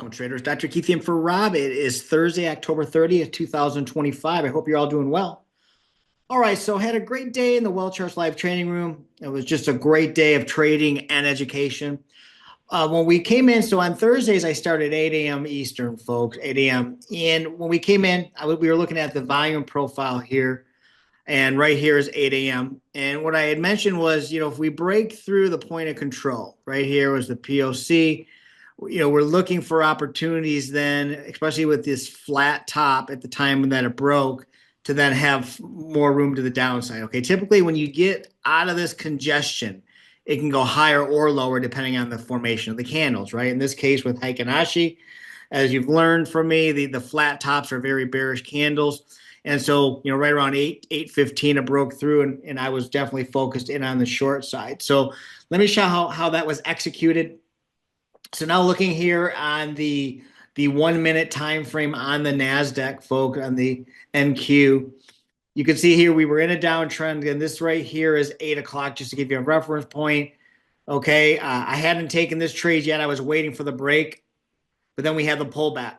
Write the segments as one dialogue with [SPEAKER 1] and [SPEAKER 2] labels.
[SPEAKER 1] Welcome, traders. Dr. Keith in for Rob. It is Thursday, October 30th, 2025. I hope you're all doing well. All right, so had a great day in the WealthCharts live training room. It was just a great day of trading and education. When we came in, so on Thursdays, I start at 8 a.m. Eastern, folks, 8 a.m. And when we came in, we were looking at the volume profile here. And right here is 8 a.m. And what I had mentioned was, if we break through the point of control, right here was the POC. We're looking for opportunities then, especially with this flat top at the time that it broke, to then have more room to the downside. Okay, typically when you get out of this congestion, it can go higher or lower depending on the formation of the candles, right? In this case with Heikin Ashi, as you've learned from me, the flat tops are very bearish candles. And so, right around 8:15, it broke through, and I was definitely focused in on the short side. So let me show how that was executed. So now looking here on the 1 minute time frame on the NASDAQ, folks, on the NQ, you can see here we were in a downtrend, and this right here is 8 o'clock, just to give you a reference point. Okay, I hadn't taken this trade yet. I was waiting for the break, but then we had the pullback.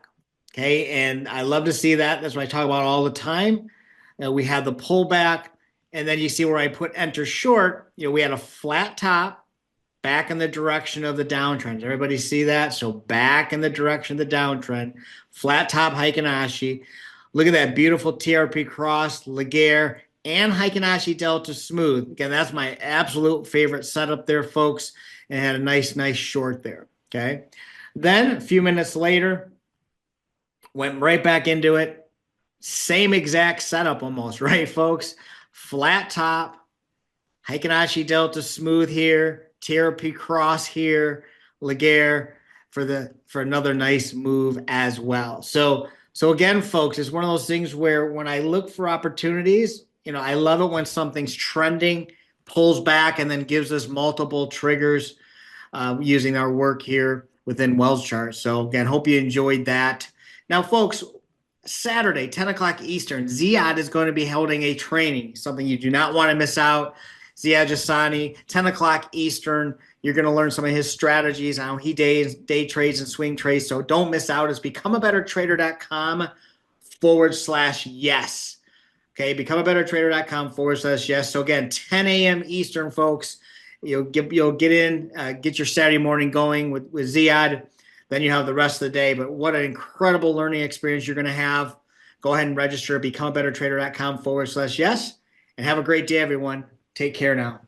[SPEAKER 1] Okay, and I love to see that. That's what I talk about all the time. We had the pullback, and then you see where I put enter short. We had a flat top, back in the direction of the downtrend. Everybody see that? So back in the direction of the downtrend. Flat top Heikin Ashi. Look at that beautiful TRP cross, Laguerre, and Heikin Ashi Delta Smooth. Again, that's my absolute favorite setup there, folks. And had a nice short there. Okay. Then a few minutes later, went right back into it. Same exact setup almost, right, folks? Flat top, Heikin Ashi Delta Smooth here. TRP cross here, Laguerre for another nice move as well. So again, folks, it's one of those things where when I look for opportunities, I love it when something's trending, pulls back, and then gives us multiple triggers using our work here within WealthCharts. So again, hope you enjoyed that. Now, folks, Saturday, 10 o'clock Eastern, Ziad is going to be holding a training, something you do not want to miss out. Ziad Jassani, 10 o'clock Eastern. You're going to learn some of his strategies on how he day trades and swing trades. So don't miss out. It's becomeabettertrader.com/yes. Okay, becomeabettertrader.com/yes. So again, 10 a.m. Eastern, folks. You'll get in, get your Saturday morning going with Ziad. Then you have the rest of the day. But what an incredible learning experience you're going to have. Go ahead and register at becomeabettertrader.com/yes. And have a great day, everyone. Take care now.